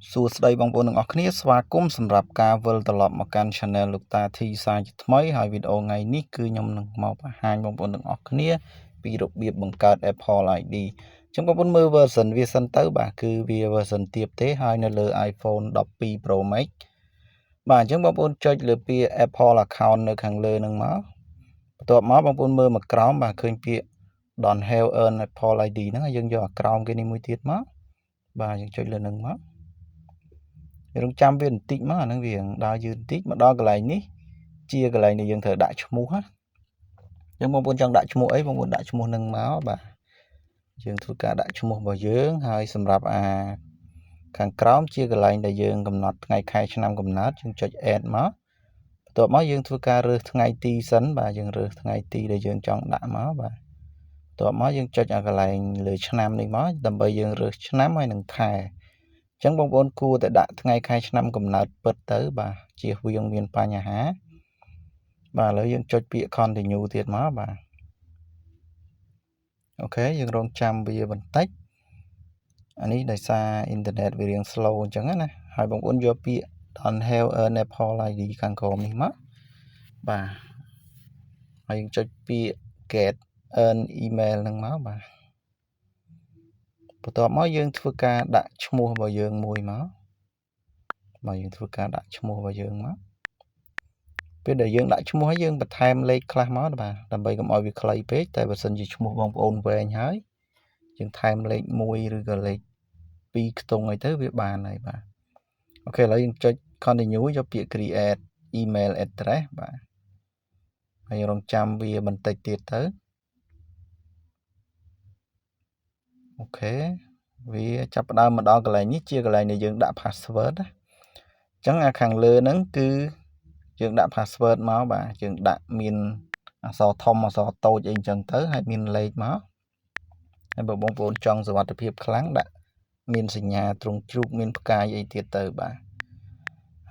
សួស្តីបងប្អូនទាំងអស់គ្នាស្វាគមន៍សម្រាប់ការវិលត្រឡប់មកកាន់ Channel លោកតា T សាជាថ្មីហើយវីដេអូថ្ងៃនេះគឺខ្ញុំនឹងមកបង្ហាញបងប្អូនទាំងអស់គ្នាពីរបៀបបង្កើត Apple ID អញ្ចឹងបងប្អូនមើល version វាសិនទៅបាទគឺវា version ទាបទេហើយនៅលើ iPhone 12 Pro Max បាទអញ្ចឹងបងប្អូនចុចលើពាក្យ Apple account នៅខាងលើហ្នឹងមកបន្ទាប់មកបងប្អូនមើលមកក្រោមបាទឃើញពាក្យ Don't have an Apple ID ហ្នឹងហើយយើងយកអាក្រោមគេនេះមួយទៀតមកបាទយើងចុចលើហ្នឹងមករងចាំវាបន្តិចមកអាហ្នឹងវាដើរយឺតបន្តិចមកដល់កន្លែងនេះជាកន្លែងដែលយើងត្រូវដាក់ឈ្មោះណាអញ្ចឹងបងប្អូនចង់ដាក់ឈ្មោះអីបងប្អូនដាក់ឈ្មោះនឹងមកបាទយើងធ្វើការដាក់ឈ្មោះរបស់យើងហើយសម្រាប់ខាងក្រោមជាកន្លែងដែលយើងកំណត់ថ្ងៃខែឆ្នាំកំណើតយើងចុច add មកបន្ទាប់មកយើងធ្វើការរើសថ្ងៃទីសិនបាទយើងរើសថ្ងៃទីដែលយើងចង់ដាក់មកបាទបន្ទាប់មកយើងចុចអាកន្លែងលើឆ្នាំនេះមកដើម្បីយើងរើសឆ្នាំហើយនឹងខែអញ្ចឹងបងប្អូនគួរតែដាក់ថ្ងៃខែឆ្នាំកំណើតពិតទៅបាទជៀសវាងមានបញ្ហាបាទឥឡូវយើងចុចពាក្យ continue ទៀតមកបាទអូខេយើងរងចាំវាបន្តិចអានេះដោយសារអ៊ីនធឺណិតវារៀង slow អញ្ចឹងណាហើយបងប្អូនយកពាក្យ don't have an Apple ID ខាងក្រោមនេះមកបាទហើយយើងចុចពាក្យ get an email ហ្នឹងមកបាទបន្ទាប់មកយើងធ្វើការដាក់ឈ្មោះរបស់យើងមួយមកបាទយើងធ្វើការដាក់ឈ្មោះរបស់យើងមកពេលដែលយើងដាក់ឈ្មោះហើយយើងបន្ថែមលេខខ្លះមកបាទដើម្បីកុំឲ្យវាខ្លីពេកតែបើសិនជាឈ្មោះបងប្អូនវែងហើយយើងថែមលេខ1ឬក៏លេខ2ខ្ទង់អីទៅវាបានហើយបាទអូខេឥឡូវយើងចុច continue យកពាក្យ create email address បាទហើយរងចាំវាបន្តិចទៀតទៅអូខេវាចាប់ផ្ដើមមកដល់កន្លែងនេះជាកន្លែងដែលយើងដាក់ password ណាអញ្ចឹងអាខាងលើហ្នឹងគឺយើងដាក់ password មកបាទយើងដាក់មានអក្សរធំអក្សរតូចអីអញ្ចឹងទៅហើយមានលេខមកហើយបើបងប្អូនចង់សុវត្ថិភាពខ្លាំងដាក់មានសញ្ញាទ្រង់ជ្រូកមានផ្កាយអីទៀតទៅបាទ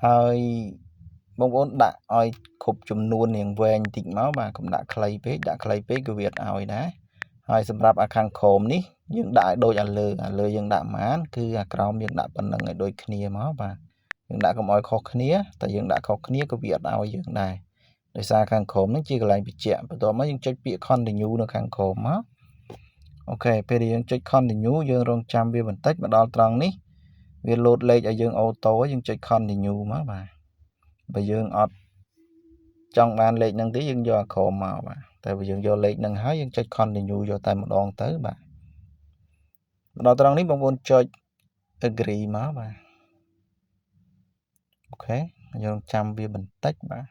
ហើយបងប្អូនដាក់ឲ្យគ្រប់ចំនួនរៀងវែងបន្តិចមកបាទកុំដាក់ខ្លីពេកដាក់ខ្លីពេកក៏វាអត់ឲ្យដែរហើយសម្រាប់អាខាងក្រោមនេះយើងដាក់ឲ្យដូចអាលើយើងដាក់ប៉ុន្មានគឺអាក្រោមយើងដាក់ប៉ុណ្្នឹងឲ្យដូចគ្នាមកបាទយើងដាក់កុំឲ្យខុសគ្នាតែយើងដាក់ខុសគ្នាក៏វាអត់ឲ្យយើងដែរដោយសារខាងក្រោមនេះជាកន្លែងបញ្ជាក់បន្ទាប់មកយើងចុចពាក្យ continue នៅខាងក្រោមមកអូខេពេលដែលយើងចុច continue យើងរងចាំវាបន្តិចមកដល់ត្រង់នេះវាលោតលេខឲ្យយើងអូតូយើងចុច continue មកបាទបើយើងអត់ចង់បានលេខហ្នឹងទេយើងយកអាក្រោមមកបាទតែបើយើងយកលេខហ្នឹងហើយយើងចុច continue យកតែម្ដងទៅបាទមកដល់ត្រង់នេះបងប្អូនចុច agree មកបាទអូខេយើងចាំវាបន្តិចបាទ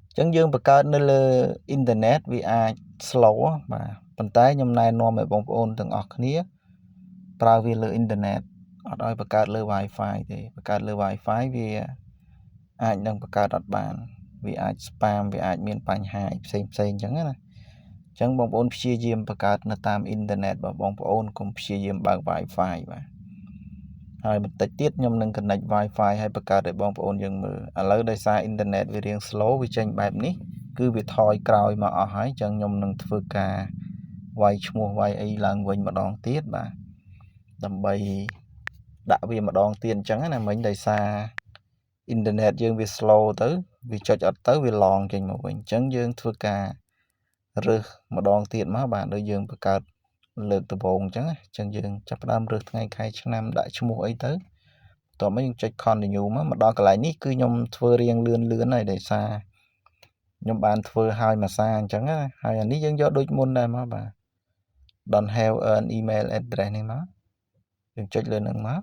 អញ្ចឹងយើងបង្កើតនៅលើអ៊ីនធឺណិតវាអាច slow បាទប៉ុន្តែខ្ញុំណែនាំឲ្យបងប្អូនទាំងអស់គ្នាប្រើវាលើអ៊ីនធឺណិតអត់ឲ្យបង្កើតលើ Wi-Fi ទេបង្កើតលើ Wi-Fi វាអាចនឹងបង្កើតអត់បានវាអាច spam វាអាចមានបញ្ហាផ្សេងអញ្ចឹងណាអញ្ចឹងបងប្អូនព្យាយាមបង្កើតនៅតាមអ៊ីនធឺណិតបើបងប្អូនកុំព្យាយាមបើក Wi-Fi បាទហើយបន្តិចទៀតខ្ញុំនឹង connect Wi-Fi ឲ្យបង្កើតឲ្យបងប្អូនយើងមើលឥឡូវដោយសារអ៊ីនធឺណិតវារៀង slow វាចេញបែបនេះគឺវាថយក្រោយមកអស់ហើយអញ្ចឹងខ្ញុំនឹងធ្វើការវាយឈ្មោះវាយអីឡើងវិញម្ដងទៀតបាទដើម្បីដាក់វាម្ដងទៀតអញ្ចឹងណាមិញដោយសារអ៊ីនធឺណិតយើងវា slow ទៅវាចុចអត់ទៅវាឡងចេញមកវិញអញ្ចឹងយើងធ្វើការរើសម្ដងទៀតមកបាទដូចយើងបង្កើតលើកដំបូងអញ្ចឹងយើងចាប់ផ្ដើមរើសថ្ងៃខែឆ្នាំដាក់ឈ្មោះអីទៅបន្ទាប់មកយើងចុច continue មកដល់កន្លែងនេះគឺខ្ញុំធ្វើរៀងលឿនហើយដោយសារខ្ញុំបានធ្វើឲ្យមួយសារអញ្ចឹងណាហើយអានេះយើងយកដូចមុនដែរមកបាទ don't have an email address នេះមកយើងចុចលើនឹងមក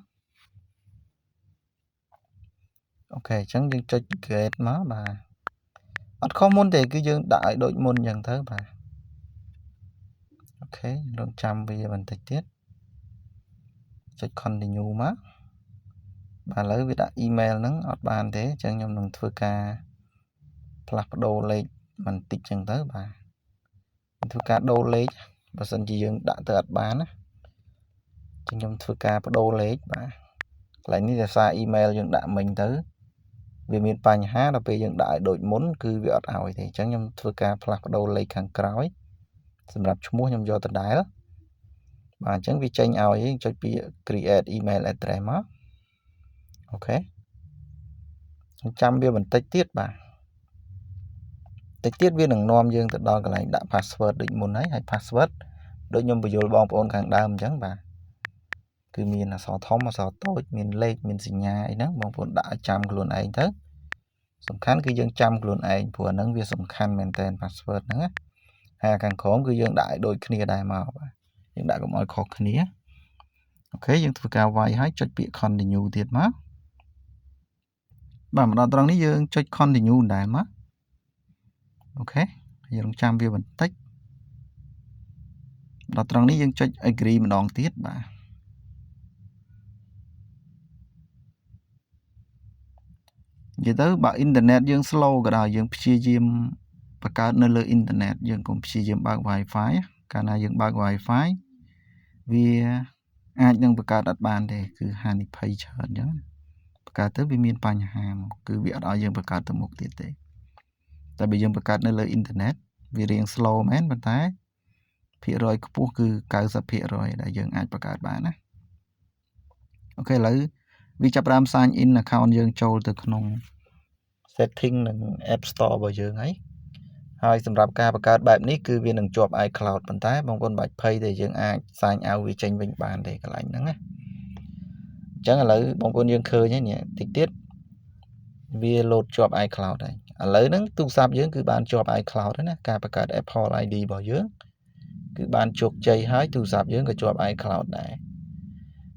អូខេអញ្ចឹងយើងចុច get មកបាទអត់ខុសមុនទេគឺយើងដាក់ឲ្យដូចមុនអញ្ចឹងទៅបាទអូខេរងចាំវាបន្តិចទៀតចុច continue មកបាទឥឡូវវាដាក់ email ហ្នឹងអត់បានទេអញ្ចឹងខ្ញុំនឹងធ្វើការផ្លាស់ប្ដូរលេខបន្តិចអញ្ចឹងទៅបាទធ្វើការដូរលេខបើសិនជាយើងដាក់ទៅអត់បានណាខ្ញុំធ្វើការបដូរលេខបាទកន្លែងនេះដោយសារ email យើងដាក់មិញទៅវាមានបញ្ហាដល់ពេលយើងដាក់ឲ្យដូចមុនគឺវាអត់ឲ្យទេអញ្ចឹងខ្ញុំធ្វើការផ្លាស់ប្ដូរលេខខាងក្រោយសម្រាប់ឈ្មោះខ្ញុំយកដដែល បាទអញ្ចឹងវាចេញឲ្យយើងចុចពី create email address មកអូខេចាំវាបន្តិចទៀតបាទតិចទៀតវានឹងនាំយើងទៅដល់កន្លែងដាក់ password ដូចមុនហើយ password ដូចខ្ញុំបញ្យល់បងប្អូនខាងដើមអញ្ចឹងបាទគឺមានអក្សរធំអក្សរតូចមានលេខមានសញ្ញាអីហ្នឹងបងប្អូនដាក់ឲ្យចាំខ្លួនឯងទៅសំខាន់គឺយើងចាំខ្លួនឯងព្រោះហ្នឹងវាសំខាន់មែនតើ password ហ្នឹងណាហើយខាងក្រោមគឺយើងដាក់ឲ្យដូចគ្នាដែរមកបាទយើងដាក់កុំឲ្យខុសគ្នាអូខេយើងធ្វើការវាយហើយចុចពាក្យ continue ទៀតមកបាទមកដល់ត្រង់នេះយើងចុច continue ដែរមកអូខេយើងចាំវាបន្តិចដល់ត្រង់នេះយើងចុច agree ម្ដងទៀតបាទនិយាយទៅបើអ៊ីនធឺណិតយើង slow ក៏ដោយយើងព្យាយាមបង្កើតនៅលើអ៊ីនធឺណិតយើងកុំព្យាយាមបើក Wi-Fi កាលណាយើងបើក Wi-Fi វាអាចនឹងបង្កើតអត់បានទេគឺហានិភ័យច្រើនអញ្ចឹងបង្កើតទៅវាមានបញ្ហាមកគឺវាអត់ឲ្យយើងបង្កើតទៅមុខទៀតទេតែបើយើងបង្កើតនៅលើអ៊ីនធឺណិតវារៀង slow មែនប៉ុន្តែភាគរយខ្ពស់គឺ 90% ដែលយើងអាចបង្កើតបានណាអូខេឥឡូវវាចាប់ផ្ដើម sign in account យើងចូលទៅក្នុង setting និង App Store របស់យើងហើយសម្រាប់ការបង្កើតបែបនេះគឺវានឹងជាប់ iCloud ប៉ុន្តែបងប្អូនបាច់ភ័យទេយើងអាច sign out វាចេញវិញបានទេកន្លែងហ្នឹងណាអញ្ចឹងឥឡូវបងប្អូនយើងឃើញហើយនេះតិចទៀតវា load ជាប់ iCloud ហើយឥឡូវហ្នឹងទូរស័ព្ទយើងគឺបានជាប់ iCloud ហើយណាការបង្កើត Apple ID របស់យើងគឺបានជោគជ័យហើយទូរស័ព្ទយើងក៏ជាប់ iCloud ដែរ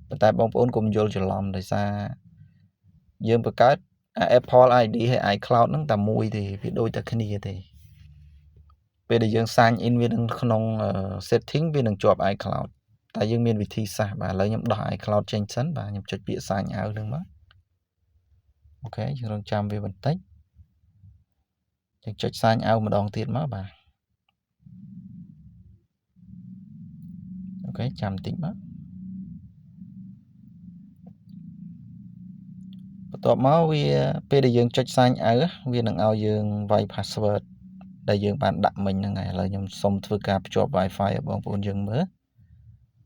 ប៉ុន្តែបងប្អូនកុំយល់ច្រឡំដោយសារយើងបង្កើត Apple ID ហើយ iCloud ហ្នឹងតែមួយទេវាដូចតែគ្នាទេពេលដែលយើង sign in វានឹងក្នុង setting វានឹងជាប់ iCloud តែយើងមានវិធីសាស្ត្របាទឥឡូវខ្ញុំដោះ iCloud ចេញសិនបាទខ្ញុំចុចពាក្យ sign out ហ្នឹងមកអូខេយើងរងចាំវាបន្តិចយើងចុច sign out ម្ដងទៀតមកបាទអូខេចាំបន្តិចមកបន្ទាប់មកវាពេលដែលយើងចុច sign out វានឹងឲ្យយើងវាយ password ដែលយើងបានដាក់មិញហ្នឹងហើយឥឡូវខ្ញុំសុំធ្វើការភ្ជាប់ Wi-Fi ឲ្យបងប្អូនយើងមើល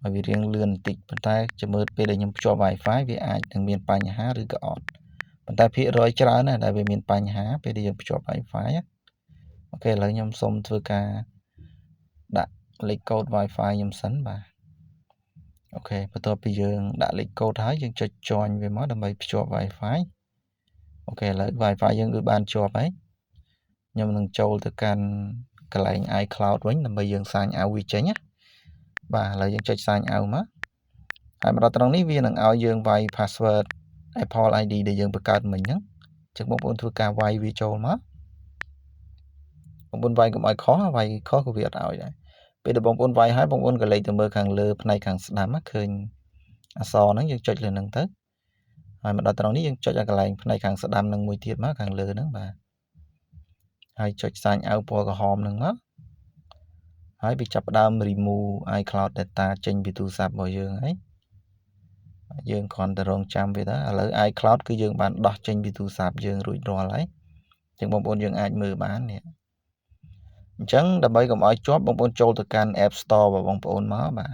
ឲ្យវារៀងលឿនបន្តិចប៉ុន្តែចាំមើលពេលដែលខ្ញុំភ្ជាប់ Wi-Fi វាអាចនឹងមានបញ្ហាឬក៏អត់ប៉ុន្តែភាគរយច្រើនណាស់ដែលវាមានបញ្ហាពេលដែលយើងភ្ជាប់ Wi-Fi អូខេឥឡូវខ្ញុំសុំធ្វើការដាក់លេខកូដ Wi-Fi ខ្ញុំសិនបាទអូខេបន្ទាប់ពីយើងដាក់លេខកូដហើយយើងចុច join វាមកដើម្បីភ្ជាប់ Wi-Fi អូខេឥឡូវ Wi-Fi យើងគឺបានជាប់ហើយខ្ញុំនឹងចូលទៅកាន់កន្លែង iCloud វិញដើម្បីយើង sign out វាចេញណាបាទឥឡូវយើងចុច sign out មកហើយមកដល់ត្រង់នេះវានឹងឲ្យយើងវាយ password Apple ID ដែលយើងបង្កើតមិញហ្នឹងអញ្ចឹងបងប្អូនធ្វើការវាយវាចូលមកបងប្អូនវាយកុំឲ្យខុសវាយខុសក៏វាអត់ឲ្យដែរពេលដែលបងប្អូនវាយហើយបងប្អូនក៏លេខទៅមើលខាងលើផ្នែកខាងស្ដាំឃើញអក្សរហ្នឹងយើងចុចលើហ្នឹងទៅហើយមកដល់ត្រង់នេះយើងចុចឲ្យកន្លែងផ្នែកខាងស្ដាំហ្នឹងមួយទៀតមកខាងលើហ្នឹងបាទហើយចុច sign out ពណ៌ក្រហមហ្នឹងមកហើយវាចាប់ផ្ដើម remove iCloud data ចេញពីទូរស័ព្ទរបស់យើងហើយយើងគ្រាន់តែរងចាំវាទៅឥឡូវ iCloud គឺយើងបានដោះចេញពីទូរស័ព្ទយើងរួចរាល់ហើយអញ្ចឹងបងប្អូនយើងអាចមើលបាននេះអញ្ចឹងដើម្បីកុំឲ្យជាប់បងប្អូនចូលទៅកាន់ App Store របស់បងប្អូនមកបាទ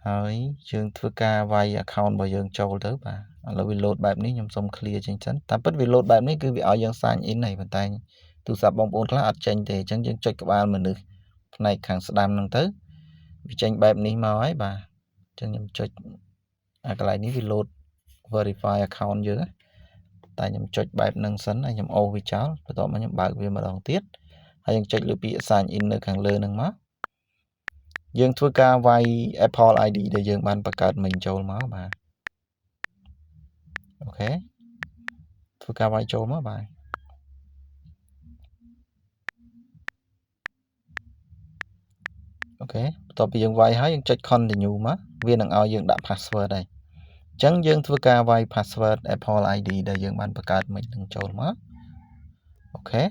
ហើយយើងធ្វើការវាយ account របស់យើងចូលទៅបាទឥឡូវវា load បែបនេះខ្ញុំសុំ clear ចេញសិនតាមពិតវា load បែបនេះគឺវាឲ្យយើង sign in ហើយប៉ុន្តែទូរស័ព្ទបងប្អូនខ្លះអត់ចេញទេអញ្ចឹងយើងចុចក្បាលមនុស្សផ្នែកខាងស្ដាំហ្នឹងទៅវាចេញបែបនេះមកហើយបាទអញ្ចឹងខ្ញុំចុចកន្លែងនេះវា load verify account យើងតែខ្ញុំចុចបែបហ្នឹងសិនហើយខ្ញុំអូសវាចោលបន្ទាប់មកខ្ញុំបើកវាម្ដងទៀតហើយយើងចុចលើពាក្យ sign in នៅខាងលើហ្នឹងមកយើងធ្វើការវាយ Apple ID ដែលយើងបានបង្កើតមិញចូលមកបាទអូខេធ្វើការវាយចូលមកបាទអូខេបន្ទាប់ពីយើងវាយហើយយើងចុច continue មកវានឹងឲ្យយើងដាក់ password ហើយអញ្ចឹងយើងធ្វើការវាយ password Apple ID ដែលយើងបានបង្កើតមិញនឹងចូលមកអូខេ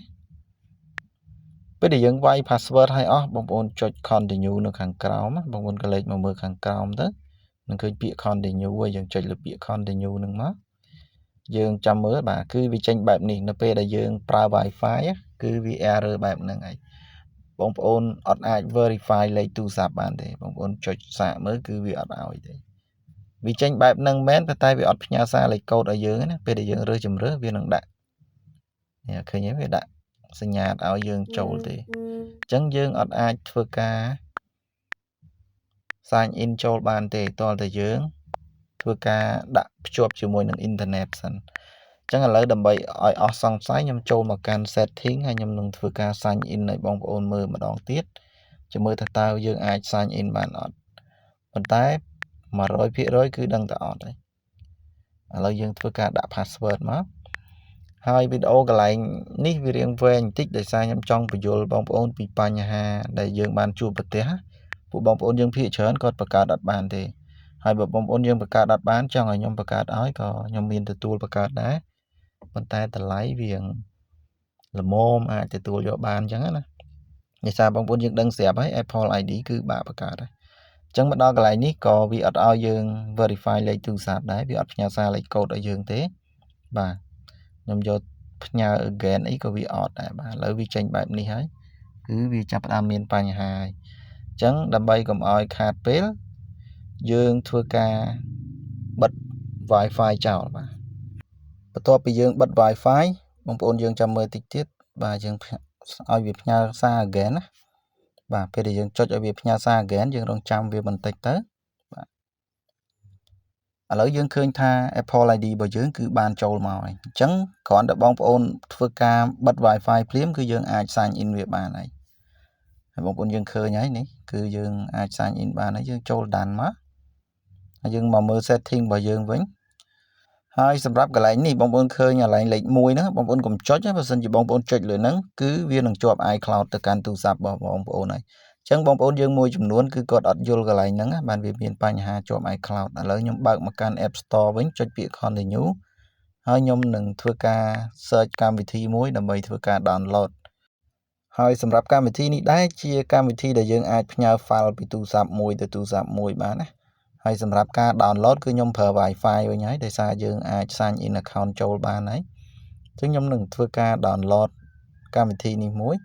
ពេលដែលយើងវាយ password ឲ្យអស់បងប្អូនចុច continue នៅខាងក្រោមបងប្អូនក៏លេចមកមើលខាងក្រោមទៅនឹងឃើញពាក្យ continue ហើយយើងចុចលើពាក្យ continue នឹងមកយើងចាំមើលបាទគឺវាចេញបែបនេះនៅពេលដែលយើងប្រើ Wi-Fi គឺវា error បែបហ្នឹងហើយ បងប្អូនអត់អាច verify លេខទូរស័ព្ទបានទេបងប្អូនចុចសាកមើលគឺវាអត់ឲ្យទេវាចេញបែបហ្នឹងមែនប៉ុន្តែវាអត់ផ្ញើសារលេខកូដឲ្យយើងណាពេលដែលយើងរើសជំរើសវានឹងដាក់នេះឃើញទេវាដាក់សញ្ញាឲ្យយើងចូលទេអញ្ចឹងយើងអត់អាចធ្វើការ sign in ចូលបានទេតើតែយើងធ្វើការដាក់ភ្ជាប់ជាមួយនឹងអ៊ីនធឺណិតសិនអញ្ចឹងឥឡូវដើម្បីឲ្យអស់សង្ស័យខ្ញុំចូលមកកាន់ setting ហើយខ្ញុំនឹងធ្វើការ sign in ឲ្យបងប្អូនមើលម្ដងទៀតចាំមើលថាតើយើងអាច sign in បានអត់ប៉ុន្តែ 100% គឺដឹងតែអត់ហើយឥឡូវយើងធ្វើការដាក់ password មកហើយវីដេអូកន្លែងនេះវារៀងវែងបន្តិចដោយសារខ្ញុំចង់បញ្យល់បងប្អូនពីបញ្ហាដែលយើងបានជួបប្រទះពួកបងប្អូនយើងភាគច្រើនគាត់បង្កើតអត់បានទេហើយបើបងប្អូនយើងបង្កើតអត់បានចង់ឲ្យខ្ញុំបង្កើតឲ្យក៏ខ្ញុំមានទទួលបង្កើតដែរប៉ុន្តែតម្លៃវាល្មមអាចទទួលយកបានអញ្ចឹងណាដោយសារបងប្អូនយើងដឹងស្រាប់ហើយ Apple ID គឺបាក់បង្កើតហើយអញ្ចឹងមកដល់កន្លែងនេះក៏វាអត់ឲ្យយើង verify លេខទូរស័ព្ទដែរវាអត់ផ្ញើសារលេខកូដឲ្យយើងទេបាទខ្ញុំយកផ្ញើ again អីក៏វាអត់ដែរបាទឥឡូវវាចេញបែបនេះហើយគឺវាចាប់ផ្ដើមមានបញ្ហាហើយអញ្ចឹងដើម្បីកុំឲ្យខាតពេលយើងធ្វើការបិទ Wi-Fi ចោលបាទបន្ទាប់ពីយើងបិទ Wi-Fi បងប្អូនយើងចាំមើលតិចទៀតបាទយើងឲ្យវាផ្ញើសារ again ណាបាទពេលដែលយើងចុចឲ្យវាផ្ញើសារ again យើងរងចាំវាបន្តិចទៅបាទឥឡូវយើងឃើញថា Apple ID របស់យើងគឺបានចូលមកហើយអញ្ចឹងគ្រាន់តែបងប្អូនធ្វើការបិទ Wi-Fi ភ្លាមគឺយើងអាច sign in វាបានហើយបងប្អូនយើងឃើញហើយនេះគឺយើងអាច sign in បានហើយយើងចូលដានមកហើយយើងមកមើល setting របស់យើងវិញហើយសម្រាប់កន្លែងនេះបងប្អូនឃើញកន្លែងលេខ1ហ្នឹងបងប្អូនកុំចុចបើសិនជាបងប្អូនចុចលើហ្នឹងគឺវានឹងជាប់ iCloud ទៅកាន់ទូរស័ព្ទរបស់បងប្អូនហើយអញ្ចឹងបងប្អូនយើងមួយចំនួនគឺគាត់អត់យល់កន្លែងហ្នឹងបានវាមានបញ្ហាជាប់ iCloud ឥឡូវខ្ញុំបើកមកកាន់ App Store វិញចុចពាក្យ continue ហើយខ្ញុំនឹងធ្វើការ search កម្មវិធីមួយដើម្បីធ្វើការ download ហើយសម្រាប់កម្មវិធីនេះដែរជាកម្មវិធីដែលយើងអាចផ្ញើ file ពីទូរស័ព្ទមួយទៅទូរស័ព្ទមួយបានណាហើយសម្រាប់ការ download គឺខ្ញុំប្រើ Wi-Fi វិញហើយដោយសារយើងអាច sign in account ចូលបានហើយអញ្ចឹងខ្ញុំនឹងធ្វើការ download កម្មវិធីនេះមួយ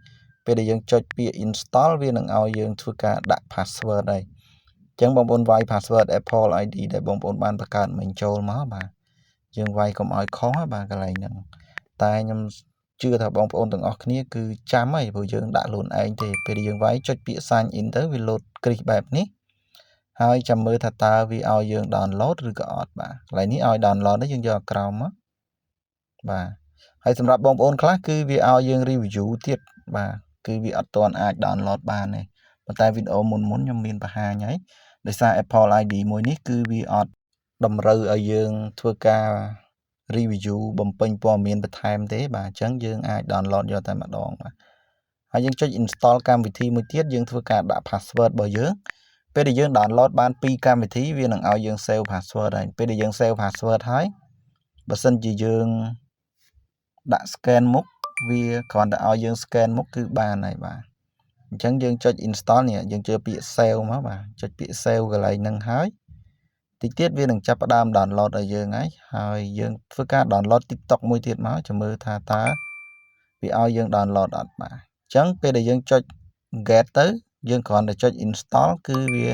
ពេលដែលយើងចុចពាក្យ install វានឹងឲ្យយើងធ្វើការដាក់ password ហើយអញ្ចឹងបងប្អូនវាយ password Apple ID ដែលបងប្អូនបានបង្កើតមិញចូលមកបាទយើងវាយកុំឲ្យខុសបាទកន្លែងហ្នឹងតែខ្ញុំជឿថាបងប្អូនទាំងអស់គ្នាគឺចាំហើយព្រោះយើងដាក់ខ្លួនឯងទេពេលយើងវាយចុចពាក្យ sign in ទៅវាលោតគ្រីសបែបនេះហើយចាំមើលថាតើវាឲ្យយើង download ឬក៏អត់បាទកន្លែងនេះឲ្យ download នេះយើងយកក្រោមមកបាទហើយសម្រាប់បងប្អូនខ្លះគឺវាឲ្យយើង review ទៀតបាទគឺវាអត់ទាន់អាច download បានទេប៉ុន្តែវីដេអូមុនខ្ញុំមានបង្ហាញហើយដោយសារ Apple ID មួយនេះគឺវាអត់តម្រូវឲ្យយើងធ្វើការ review បំពេញព័ត៌មានបន្ថែមទេបាទអញ្ចឹងយើងអាច download យកតែម្ដងបាទហើយយើងចុច install កម្មវិធីមួយទៀតយើងធ្វើការដាក់ password របស់យើងពេលដែលយើង download បាន2កម្មវិធីវានឹងឲ្យយើង save password ហើយពេលដែលយើង save password ហើយបើសិនជាយើងដាក់ scan មុខវាគ្រាន់តែឲ្យយើង scan មុខគឺបានហើយបាទអញ្ចឹងយើងចុច install នេះយើងជឿពាក្យ save មកបាទចុចពាក្យ save កន្លែងហ្នឹងហើយតិចទៀតវានឹងចាប់ផ្ដើម download ឲ្យយើងហើយយើងធ្វើការ download TikTok មួយទៀតមកចាំមើលថាតើវាឲ្យយើង download អត់បាទអញ្ចឹងពេលដែលយើងចុច get ទៅយើងគ្រាន់តែចុច install គឺវា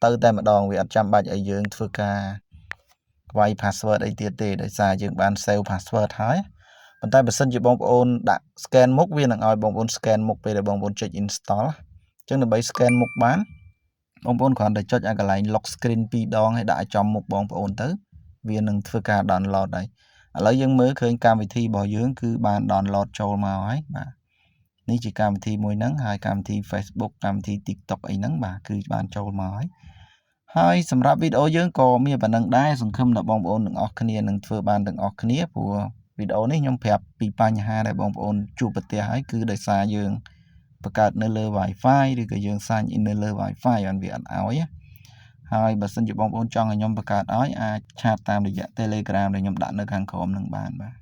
ទៅតែម្ដងវាអត់ចាំបាច់ឲ្យយើងធ្វើការវាយ password អីទៀតទេដោយសារយើងបាន save password ហើយប៉ុន្តែបើសិនជាបងប្អូនដាក់ scan មុខវានឹងឲ្យបងប្អូន scan មុខពេលដែលបងប្អូនចុច install អញ្ចឹងដើម្បី scan មុខបានបងប្អូនគ្រាន់តែចុចឲ្យកន្លែង lock screen 2 ដងហើយដាក់ឲ្យចំមុខបងប្អូនទៅវានឹងធ្វើការ download ហើយឥឡូវយើងមើលឃើញកម្មវិធីរបស់យើងគឺបាន download ចូលមកហើយបាទនេះជាកម្មវិធីមួយហ្នឹងហើយកម្មវិធី Facebook កម្មវិធី TikTok អីហ្នឹងបាទគឺបានចូលមកហើយសម្រាប់វីដេអូយើងក៏មានប៉ុណ្្នឹងដែរសង្ឃឹមថាបងប្អូនទាំងអស់គ្នានឹងធ្វើបានទាំងអស់គ្នាព្រោះវីដេអូនេះខ្ញុំប្រាប់ពីបញ្ហាដែលបងប្អូនជួបប្រទះហើយគឺដោយសារយើងបង្កើតនៅលើ Wi-Fi ឬក៏យើង sign in នៅលើ Wi-Fi បានវាអត់ឲ្យហើយបើសិនជាបងប្អូនចង់ឲ្យខ្ញុំបង្កើតឲ្យអាចឆាតតាមរយៈ Telegram ដែលខ្ញុំដាក់នៅខាងក្រោមនឹងបានបាទ